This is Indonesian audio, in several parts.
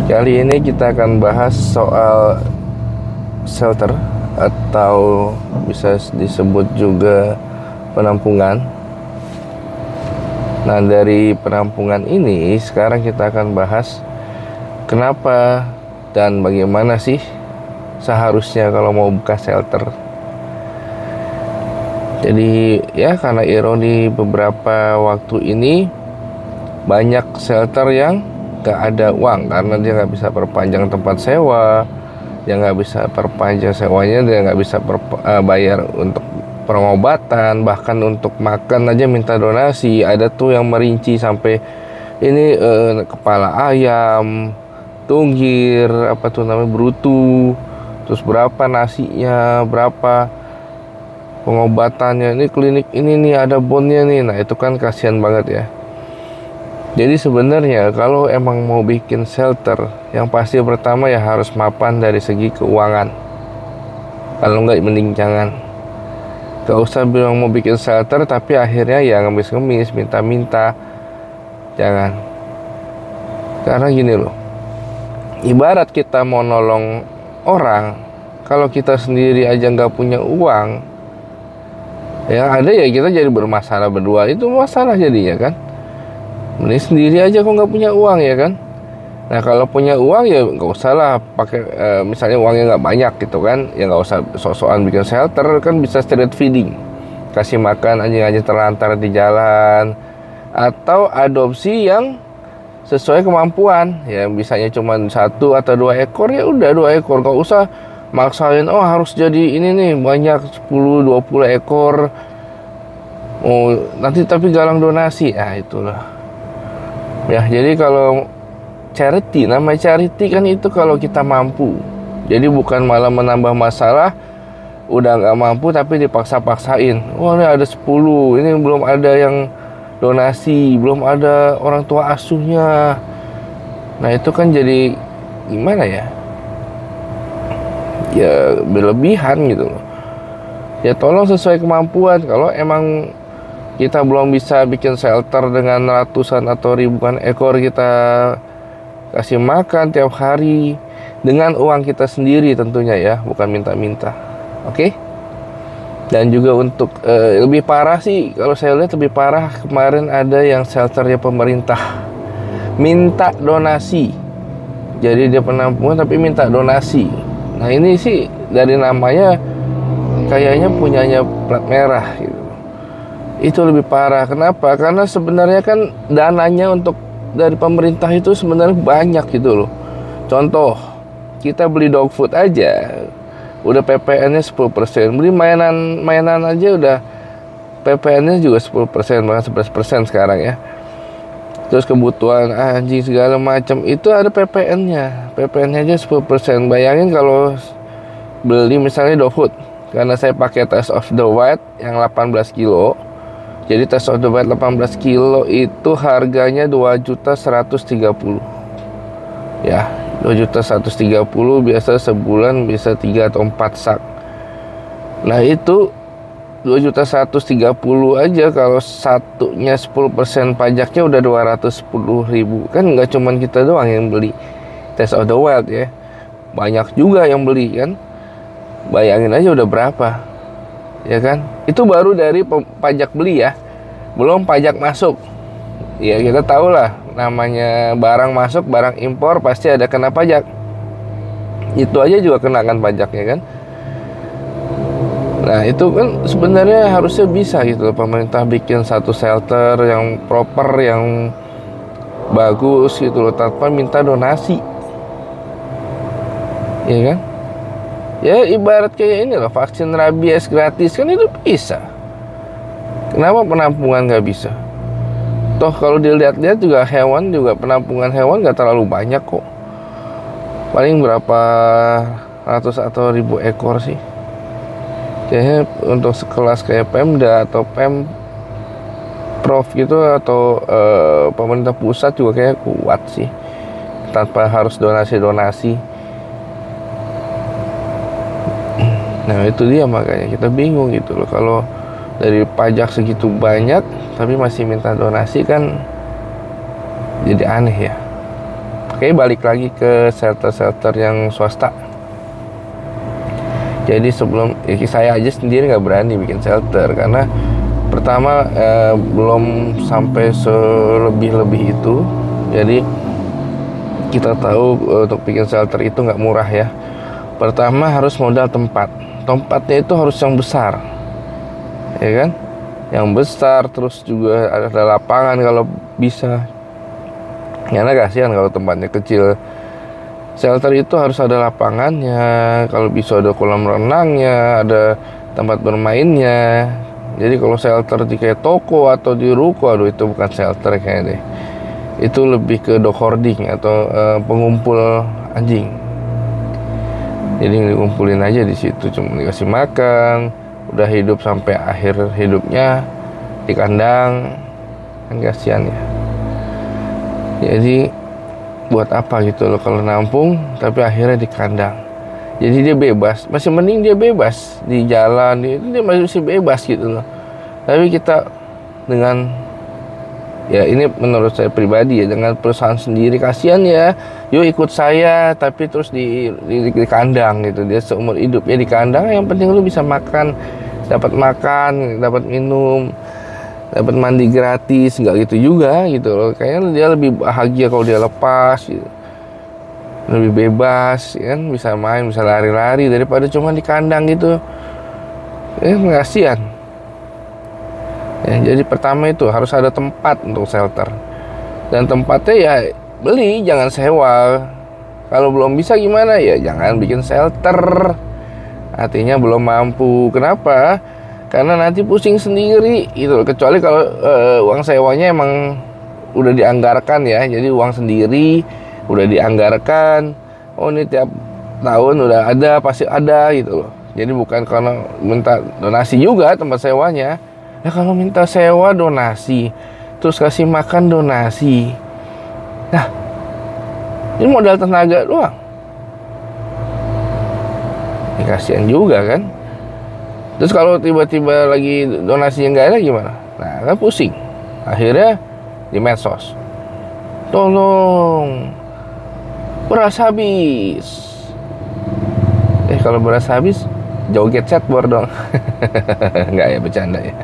Kali ini kita akan bahas soal shelter atau bisa disebut juga penampungan. Nah, dari penampungan ini sekarang kita akan bahas kenapa dan bagaimana sih seharusnya kalau mau buka shelter. Jadi ya, karena ironi beberapa waktu ini banyak shelter yang gak ada uang karena dia gak bisa perpanjang tempat sewa, dia gak bisa perpanjang sewanya, dia gak bisa bayar untuk pengobatan, bahkan untuk makan aja minta donasi. Ada tuh yang merinci sampai ini kepala ayam, tunggir, apa tuh namanya, brutu, terus berapa nasinya, berapa pengobatannya, ini klinik ini nih ada bonnya nih. Nah itu kan kasihan banget ya. Jadi sebenarnya kalau emang mau bikin shelter, yang pasti pertama ya harus mapan dari segi keuangan. Kalau enggak mending jangan. Gak usah bilang mau bikin shelter tapi akhirnya ya ngemis-ngemis, minta-minta. Jangan. Karena gini loh, ibarat kita mau nolong orang, kalau kita sendiri aja nggak punya uang, yang ada ya kita jadi bermasalah berdua. Itu masalah jadinya kan. Mending sendiri aja kok nggak punya uang ya kan. Nah kalau punya uang ya nggak usah lah pakai misalnya uangnya nggak banyak gitu kan, ya nggak usah sok-sokan bikin shelter, kan bisa street feeding, kasih makan anjing-anjing terlantar di jalan, atau adopsi yang sesuai kemampuan. Ya bisanya cuma 1 atau 2 ekor, ya udah 2 ekor, nggak usah maksain oh harus jadi ini nih banyak 10-20 ekor. Oh nanti tapi galang donasi, itulah. Ya, jadi kalau charity, nama charity kan itu kalau kita mampu. Jadi bukan malah menambah masalah, udah nggak mampu tapi dipaksa-paksain. Wah, ini ada 10, ini belum ada yang donasi, belum ada orang tua asuhnya. Nah, itu kan jadi gimana ya? Ya, berlebihan gitu loh. Ya, tolong sesuai kemampuan. Kalau emang kita belum bisa bikin shelter dengan ratusan atau ribuan ekor, kita kasih makan tiap hari dengan uang kita sendiri tentunya ya, bukan minta-minta. Oke? Dan juga untuk lebih parah sih, kalau saya lihat lebih parah kemarin ada yang shelternya pemerintah minta donasi. Jadi dia penampungan tapi minta donasi. Nah ini sih dari namanya kayaknya punyanya plat merah gitu. Itu lebih parah. Kenapa? Karena sebenarnya kan dananya untuk dari pemerintah itu sebenarnya banyak gitu loh. Contoh, kita beli dog food aja udah PPN-nya 10%. Beli mainan aja udah PPN-nya juga 10%, bahkan 11% sekarang ya. Terus kebutuhan anjing segala macam itu ada PPN-nya. PPN-nya aja 10%. Bayangin kalau beli misalnya dog food. Karena saya pakai Taste of the Wild yang 18 kilo. Jadi Taste of the Wild 18 kilo itu harganya 2.130.000. Ya, 2.130.000 biasa sebulan bisa 3 atau 4 sak. Nah, itu 2.130.000 aja kalau satunya 10% pajaknya udah 210.000. Kan nggak cuman kita doang yang beli Taste of the Wild ya. Banyak juga yang beli kan. Bayangin aja udah berapa. Ya kan? Itu baru dari pajak beli ya, belum pajak masuk. Ya kita tahu lah, namanya barang masuk, barang impor pasti ada kena pajak. Itu aja juga kenakan pajaknya kan. Nah itu kan sebenarnya harusnya bisa gitu, pemerintah bikin satu shelter yang proper, yang bagus gitu loh, tanpa minta donasi. Ya kan? Ya ibarat kayak ini loh, vaksin rabies gratis kan itu bisa. Kenapa penampungan nggak bisa? Toh kalau dilihat-lihat juga hewan juga, penampungan hewan nggak terlalu banyak kok. Paling berapa ratus atau ribu ekor sih. Kayaknya untuk sekelas kayak Pemda atau Pemprov gitu atau pemerintah pusat juga kayak kuat sih, tanpa harus donasi-donasi. Nah itu dia, makanya kita bingung gitu loh. Kalau dari pajak segitu banyak tapi masih minta donasi kan jadi aneh ya. Oke, balik lagi ke shelter-shelter yang swasta. Jadi sebelum saya aja sendiri nggak berani bikin shelter karena pertama belum sampai selebih-lebih itu. Jadi kita tahu untuk bikin shelter itu nggak murah ya. Pertama harus modal tempat. Tempatnya itu harus yang besar, ya kan? Yang besar, terus juga ada lapangan kalau bisa. Karena kasihan kalau tempatnya kecil. Shelter itu harus ada lapangannya, kalau bisa ada kolam renangnya, ada tempat bermainnya. Jadi kalau shelter di kayak toko atau di ruko, aduh itu bukan shelter kayaknya deh. Itu lebih ke dog hoarding atau pengumpul anjing. Jadi dikumpulin aja di situ, cuma dikasih makan, udah hidup sampai akhir hidupnya di kandang, kan kasihan ya. Jadi buat apa gitu loh kalau nampung tapi akhirnya di kandang. Jadi dia bebas, masih mending dia bebas di jalan, dia masih bebas gitu loh. Tapi kita dengan, ya ini menurut saya pribadi ya, dengan perusahaan sendiri, kasihan ya, yuk ikut saya tapi terus di kandang gitu. Dia seumur hidup ya di kandang, yang penting lu bisa makan, dapat minum, dapat mandi gratis, nggak gitu juga gitu loh. Kayaknya dia lebih bahagia kalau dia lepas gitu. Lebih bebas kan, bisa main, bisa lari-lari daripada cuma di kandang gitu. Kasihan ya. Jadi pertama itu harus ada tempat untuk shelter, dan tempatnya ya beli, jangan sewa. Kalau belum bisa gimana ya, jangan bikin shelter. Artinya belum mampu. Kenapa? Karena nanti pusing sendiri gitu. Kecuali kalau uang sewanya emang udah dianggarkan ya. Jadi uang sendiri udah dianggarkan. Oh ini tiap tahun udah ada, pasti ada gitu loh. Jadi bukan karena minta donasi juga tempat sewanya. Ya kalau minta sewa donasi, terus kasih makan donasi. Nah, ini modal tenaga doang. Ini kasihan juga kan. Terus kalau tiba-tiba lagi donasinya nggak ada gimana? Nah kan pusing. Akhirnya di medsos, tolong beras habis. Kalau beras habis, joget chatboard dong. Nggak ya, bercanda ya.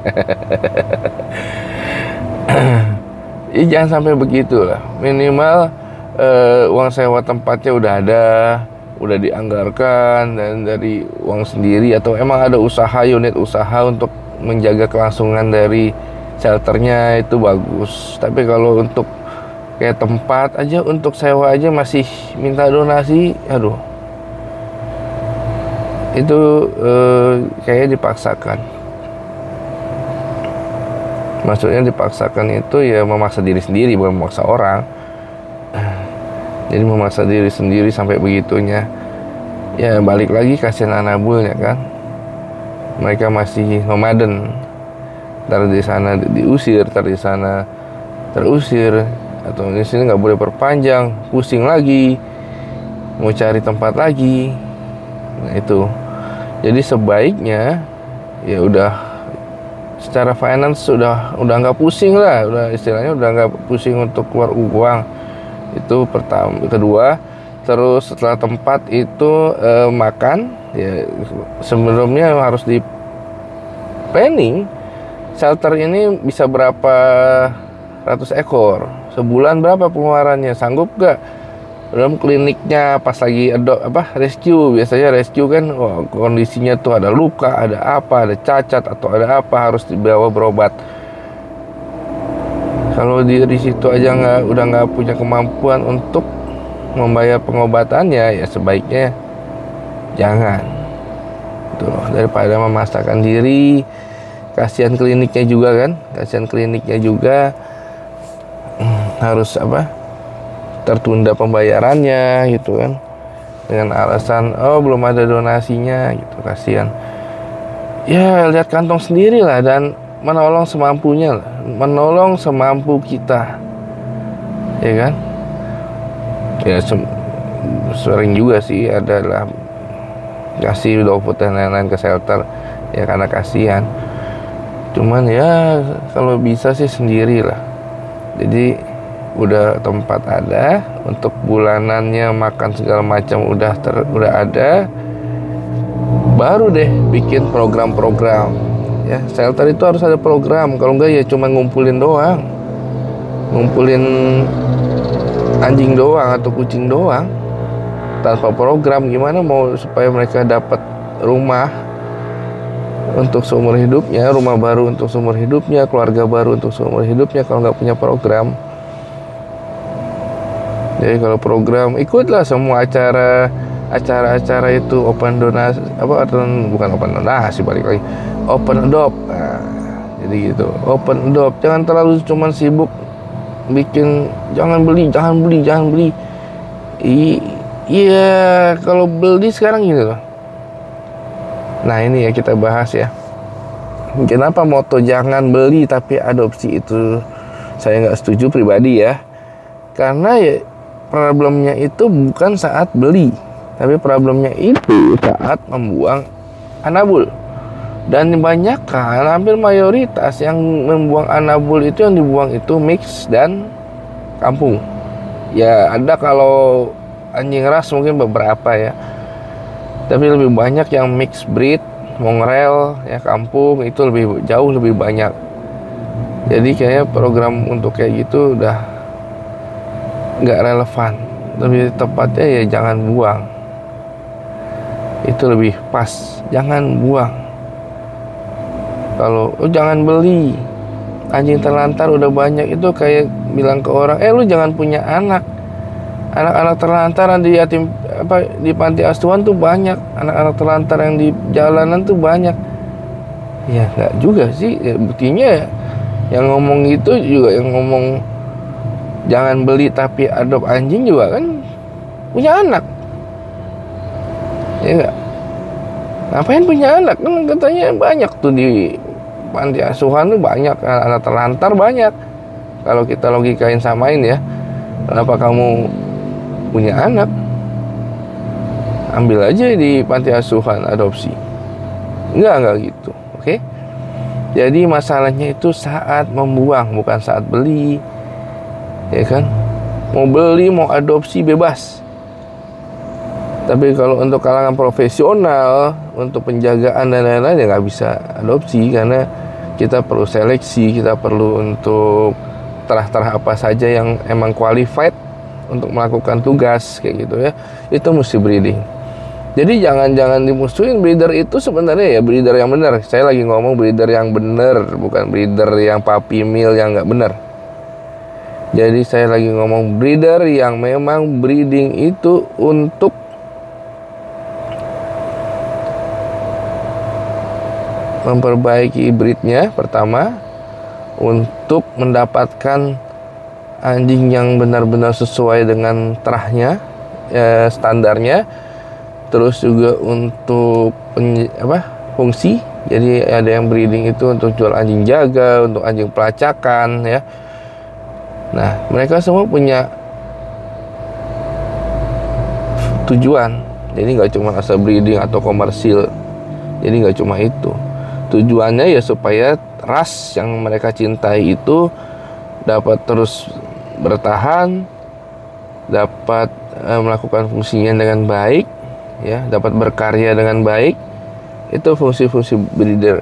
Jangan sampai begitu lah. Minimal uang sewa tempatnya udah ada, udah dianggarkan, dan dari uang sendiri, atau emang ada usaha, unit usaha untuk menjaga kelangsungan dari shelternya, itu bagus. Tapi kalau untuk kayak tempat aja, untuk sewa aja masih minta donasi, aduh, itu kayaknya dipaksakan. Maksudnya dipaksakan itu ya memaksa diri sendiri, bukan memaksa orang. Jadi memaksa diri sendiri sampai begitunya. Ya balik lagi, kasihan anabulnya kan. Mereka masih nomaden. Ntar di sana diusir, ntar di sana terusir, atau di sini nggak boleh perpanjang, pusing lagi, mau cari tempat lagi. Nah itu. Jadi sebaiknya ya udah secara finance udah nggak pusing lah, udah istilahnya udah nggak pusing untuk keluar uang. Itu pertama. Kedua, terus setelah tempat itu makan ya, sebelumnya harus di planning shelter ini bisa berapa ratus ekor sebulan, berapa pengeluarannya, sanggup gak? Dalam kliniknya pas lagi rescue, biasanya rescue kan kondisinya tuh ada luka, ada apa, ada cacat atau ada apa, harus dibawa berobat. Kalau di situ aja udah nggak punya kemampuan untuk membayar pengobatannya, ya sebaiknya jangan. Tuh, daripada memaksakan diri, kasihan kliniknya juga kan, harus tertunda pembayarannya gitu kan, dengan alasan belum ada donasinya gitu, kasihan. Ya lihat kantong sendiri lah, dan menolong semampunya lah, menolong semampu kita, ya kan. Ya sering juga sih adalah kasih dog food dan lain-lain ke shelter ya karena kasihan. Cuman ya kalau bisa sih sendiri lah. Jadi udah tempat ada, untuk bulanannya makan segala macam udah ada, baru deh bikin program-program. Ya, shelter itu harus ada program. Kalau enggak ya cuma ngumpulin doang, ngumpulin anjing doang atau kucing doang tanpa program. Gimana mau supaya mereka dapat rumah untuk seumur hidupnya, rumah baru untuk seumur hidupnya, keluarga baru untuk seumur hidupnya, kalau nggak punya program. Jadi kalau program, ikutlah semua acara itu, open donasi, bukan open donasi, balik lagi, open adopt. Nah, jadi gitu, open adopt. Jangan terlalu cuman sibuk bikin jangan beli. Iya, kalau beli sekarang gitu loh. Nah, ini ya kita bahas ya. Kenapa moto jangan beli tapi adopsi itu saya nggak setuju pribadi ya. Karena ya problemnya itu bukan saat beli, tapi problemnya itu saat membuang anabul. Dan kebanyakan, hampir mayoritas yang membuang anabul itu, yang dibuang itu mix dan kampung. Ya ada kalau anjing ras mungkin beberapa ya, tapi lebih banyak yang mix breed, mongrel ya, kampung itu jauh lebih banyak. Jadi kayaknya program untuk kayak gitu udah nggak relevan. Lebih tepatnya ya jangan buang, itu lebih pas, jangan buang. Kalau jangan beli anjing terlantar udah banyak, itu kayak bilang ke orang, lu jangan punya anak-anak terlantar di yatim di panti asuhan tuh banyak, anak-anak terlantar yang di jalanan tuh banyak. Ya nggak juga sih, ya, buktinya yang ngomong itu juga, yang ngomong jangan beli tapi adopt anjing juga kan punya anak, ya nggak? Ngapain punya anak? Kan katanya banyak tuh di panti asuhan tuh banyak anak terlantar banyak. Kalau kita logikain samain ya, kenapa kamu punya anak? Ambil aja di panti asuhan adopsi. Enggak gitu. Oke? Jadi masalahnya itu saat membuang, bukan saat beli. Ya kan? Mau beli, mau adopsi bebas. Tapi kalau untuk kalangan profesional, untuk penjagaan dan lain-lain ya nggak bisa adopsi, karena kita perlu seleksi, kita perlu untuk terah-terah apa saja yang emang qualified untuk melakukan tugas kayak gitu ya. Itu mesti breeding. Jadi jangan dimusuhin breeder itu, sebenarnya ya breeder yang benar. Saya lagi ngomong breeder yang benar, bukan breeder yang puppy mill yang nggak benar. Jadi saya lagi ngomong breeder yang memang breeding itu untuk memperbaiki breednya pertama, untuk mendapatkan anjing yang benar-benar sesuai dengan terahnya, standarnya. Terus juga untuk fungsi. Jadi ada yang breeding itu untuk jual anjing jaga, untuk anjing pelacakan ya. Nah, mereka semua punya tujuan. Jadi nggak cuma asal breeding atau komersil. Jadi nggak cuma itu. Tujuannya ya supaya ras yang mereka cintai itu dapat terus bertahan, dapat melakukan fungsinya dengan baik, ya, dapat berkarya dengan baik. Itu fungsi-fungsi breeder.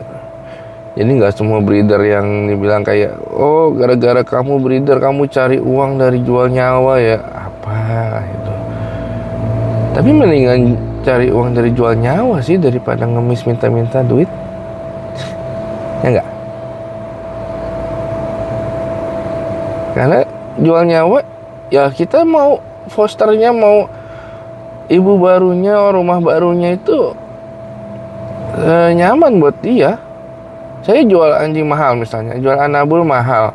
Jadi nggak semua breeder yang dibilang kayak, oh gara-gara kamu breeder kamu cari uang dari jual nyawa ya, apa itu. Tapi mendingan cari uang dari jual nyawa sih daripada ngemis minta-minta duit. Ya enggak? Karena jual nyawa ya, kita mau fosternya, mau ibu barunya, rumah barunya itu nyaman buat dia. Saya jual anjing mahal misalnya, jual anabul mahal,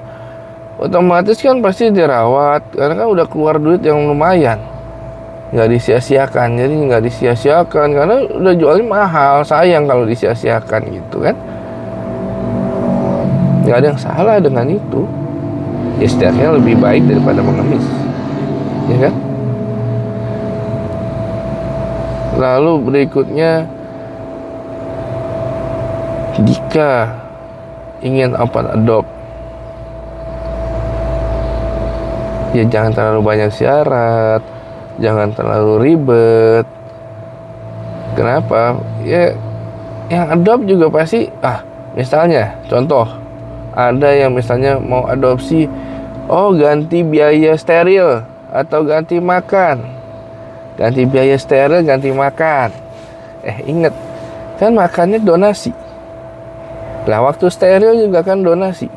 otomatis kan pasti dirawat, karena kan udah keluar duit yang lumayan, nggak disia-siakan. Jadi nggak disia-siakan karena udah jualnya mahal, sayang kalau disia-siakan gitu kan. Nggak ada yang salah dengan itu. Ya setidaknya lebih baik daripada mengemis, ya kan? Lalu berikutnya, jika ingin open adopt, Ya jangan terlalu banyak syarat, jangan terlalu ribet. Kenapa? Ya yang adopt juga pasti, misalnya contoh, ada yang misalnya mau adopsi, ganti biaya steril atau ganti makan. Ganti biaya steril, ganti makan. Ingat, kan makannya donasi. Lah waktu steril juga kan donasi.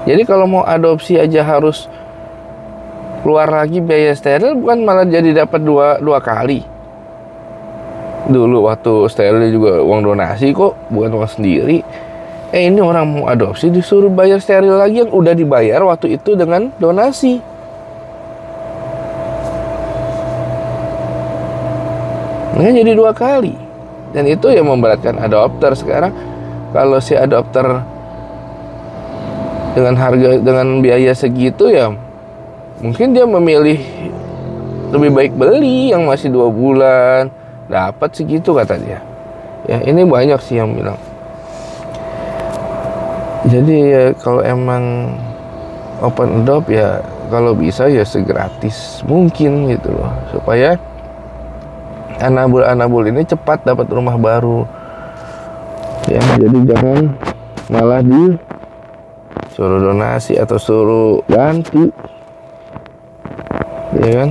Jadi kalau mau adopsi aja harus keluar lagi biaya steril, bukan malah jadi dapat dua kali. Dulu waktu steril juga uang donasi kok, bukan uang sendiri. Ini orang mau adopsi disuruh bayar steril lagi yang udah dibayar waktu itu dengan donasi. Nah, jadi 2 kali. Dan itu yang memberatkan adopter sekarang. Kalau si adopter dengan biaya segitu, ya mungkin dia memilih lebih baik beli yang masih 2 bulan dapat segitu kata dia. Ya ini banyak sih yang bilang. Jadi ya kalau emang open adopt ya kalau bisa ya segratis mungkin gitu loh, supaya anabul ini cepat dapat rumah baru. Ya jadi jangan malah suruh donasi atau suruh ganti, ya kan?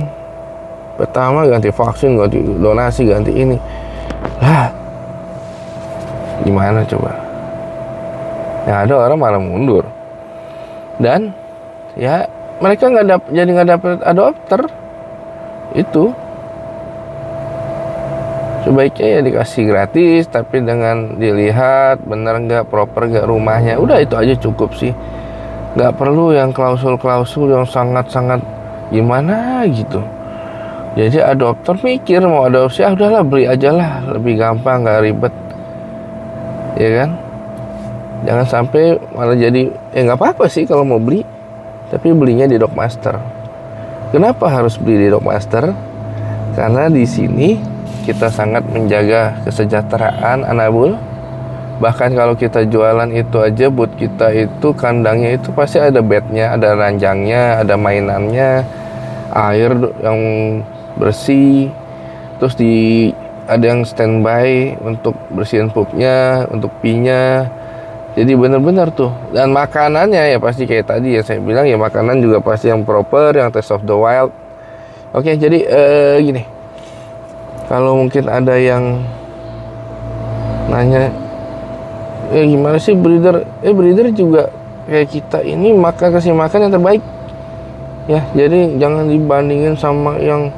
Pertama ganti vaksin, ganti donasi, ganti ini. Lah, gimana coba? Ya ada orang malah mundur. Dan ya mereka nggak dapet adopter. Itu sebaiknya ya dikasih gratis, tapi dengan dilihat bener nggak, proper nggak rumahnya. Udah itu aja cukup sih. Nggak perlu yang klausul-klausul yang sangat-sangat gimana gitu. Jadi adopter mikir mau adopsi, udahlah beli aja lah, lebih gampang, nggak ribet, ya kan? Jangan sampai malah jadi, nggak apa-apa sih kalau mau beli, tapi belinya di Dogmaster. Kenapa harus beli di Dogmaster? Karena di sini kita sangat menjaga kesejahteraan anabul. Bahkan kalau kita jualan itu aja, buat kita itu kandangnya itu pasti ada bednya, ada ranjangnya, ada mainannya, air yang bersih, terus ada yang standby untuk bersihin pupnya, untuk pinya. Jadi benar-benar tuh. Dan makanannya ya pasti kayak tadi ya saya bilang, ya makanan juga pasti yang proper, yang taste of the wild. Oke, jadi gini, kalau mungkin ada yang nanya, gimana sih breeder? Breeder juga kayak kita ini kasih makan yang terbaik. Ya, jadi jangan dibandingin sama yang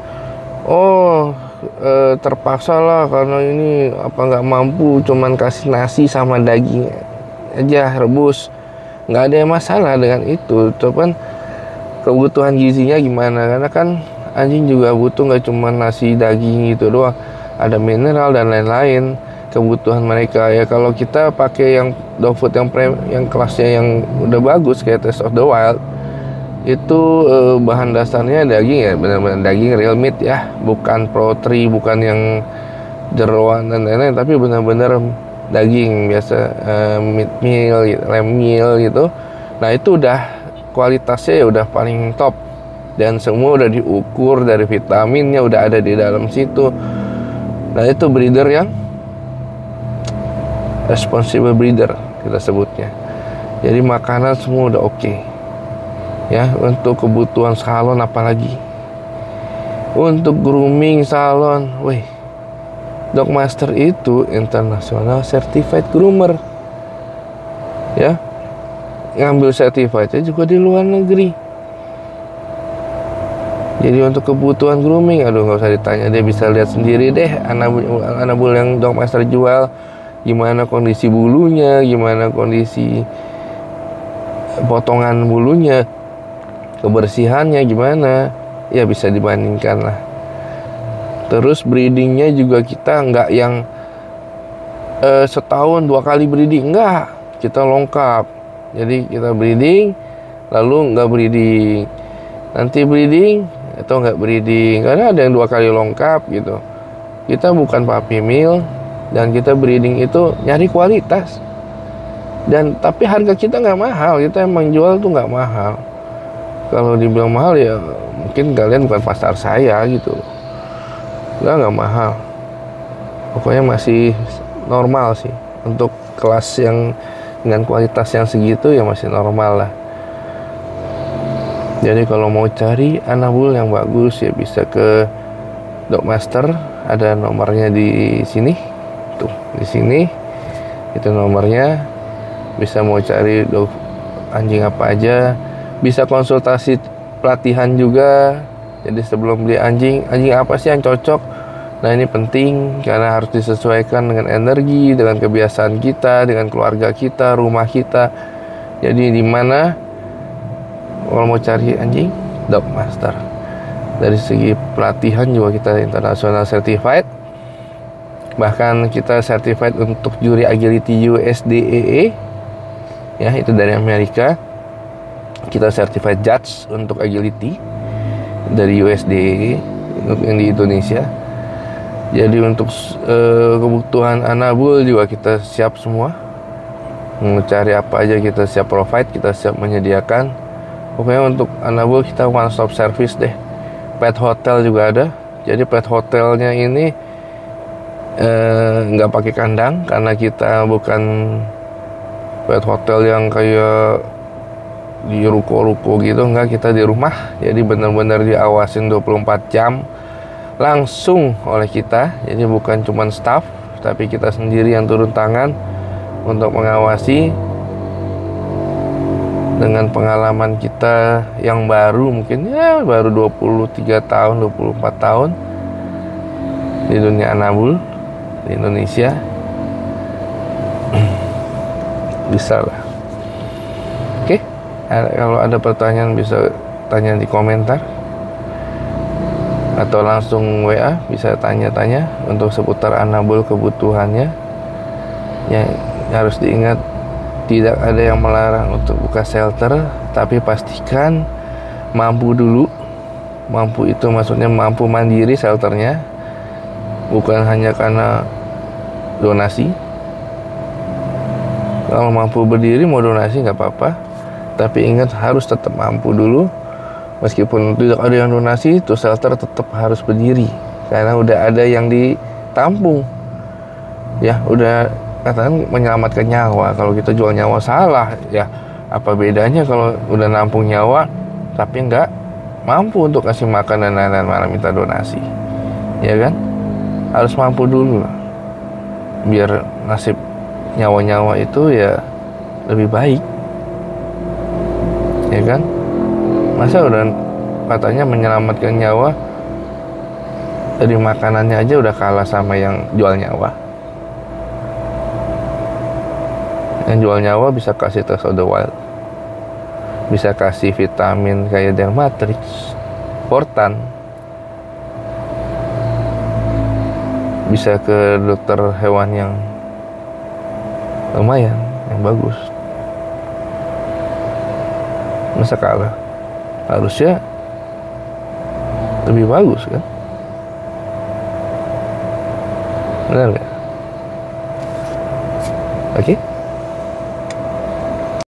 terpaksa lah karena ini nggak mampu, cuman kasih nasi sama daging aja rebus. Nggak ada masalah dengan itu. Cuman kebutuhan gizinya gimana? Karena kan anjing juga butuh nggak cuma nasi daging gitu doang, ada mineral dan lain-lain kebutuhan mereka. Ya kalau kita pakai yang dog food yang kelasnya yang udah bagus kayak Taste of the Wild, itu bahan dasarnya daging ya, benar-benar daging real meat ya, bukan poultry, bukan yang jeroan dan lain-lain, tapi benar-benar daging biasa, meat meal gitu, lamb meal gitu. Nah itu udah kualitasnya ya udah paling top, dan semua udah diukur, dari vitaminnya udah ada di dalam situ. Nah itu breeder yang responsible breeder kita sebutnya. Jadi makanan semua udah oke. Ya, untuk kebutuhan salon apalagi. Untuk grooming salon, Dogmaster itu international certified groomer. Ya. Ngambil certifiednya juga di luar negeri. Jadi untuk kebutuhan grooming, nggak usah ditanya, dia bisa lihat sendiri deh anabul yang Dogmaster jual, gimana kondisi bulunya, gimana kondisi potongan bulunya, kebersihannya gimana, ya bisa dibandingkan lah. Terus breedingnya juga kita nggak yang setahun 2 kali breeding, enggak, kita lengkap. Jadi kita breeding lalu nggak breeding, nanti breeding atau nggak breeding, karena ada yang 2 kali lengkap gitu. Kita bukan puppy mill, dan kita breeding itu nyari kualitas. Dan tapi harga kita nggak mahal, kita emang jual tuh nggak mahal. Kalau dibilang mahal ya mungkin kalian bukan pasar saya gitu. Nggak mahal, pokoknya masih normal sih. Untuk kelas yang dengan kualitas yang segitu ya masih normal lah. Jadi kalau mau cari anabul yang bagus ya bisa ke Dogmaster, ada nomornya di sini. Tuh, di sini itu nomornya. Bisa mau cari anjing apa aja, bisa konsultasi pelatihan juga. Jadi sebelum beli anjing apa sih yang cocok? Nah, ini penting karena harus disesuaikan dengan energi, dengan kebiasaan kita, dengan keluarga kita, rumah kita. Jadi di mana kalau mau cari anjing, Dogmaster. Dari segi pelatihan juga kita international certified. Bahkan kita certified untuk juri agility USDAE. Ya, itu dari Amerika. Kita certified judge untuk agility dari USDAE untuk yang di Indonesia. Jadi untuk kebutuhan anabul juga kita siap semua. Mau cari apa aja kita siap provide, kita siap menyediakan. Pokoknya untuk anabul kita one stop service deh. Pet hotel juga ada. Jadi pet hotelnya ini nggak pakai kandang karena kita bukan pet hotel yang kayak di ruko-ruko gitu. Enggak, kita di rumah. Jadi benar-benar diawasin 24 jam langsung oleh kita. Jadi bukan cuma staff, tapi kita sendiri yang turun tangan untuk mengawasi. Dengan pengalaman kita yang baru, mungkin ya baru 23 tahun, 24 tahun di dunia anabul di Indonesia. Bisa lah. Oke, kalau ada pertanyaan bisa tanya di komentar atau langsung WA, bisa tanya-tanya untuk seputar anabul kebutuhannya. Yang harus diingat, tidak ada yang melarang untuk buka shelter, tapi pastikan mampu dulu. Mampu itu maksudnya mampu mandiri shelternya, bukan hanya karena donasi. Kalau mampu berdiri mau donasi nggak apa-apa, tapi ingat harus tetap mampu dulu. Meskipun tidak ada yang donasi, itu shelter tetap harus berdiri karena udah ada yang ditampung. Ya, udah katakan menyelamatkan nyawa. Kalau kita jual nyawa salah, ya apa bedanya kalau udah nampung nyawa tapi nggak mampu untuk kasih makan dan lain-lain, malah minta donasi, ya kan? Harus mampu dulu lah, biar nasib nyawa-nyawa itu ya lebih baik, ya kan? Masa udah katanya menyelamatkan nyawa, dari makanannya aja udah kalah sama yang jual nyawa. Yang jual nyawa bisa kasih Test of the Wild, bisa kasih vitamin kayak Dermatrix, Portan, bisa ke dokter hewan yang lumayan, yang bagus. Masa kalah? Harusnya lebih bagus kan? Benar nggak?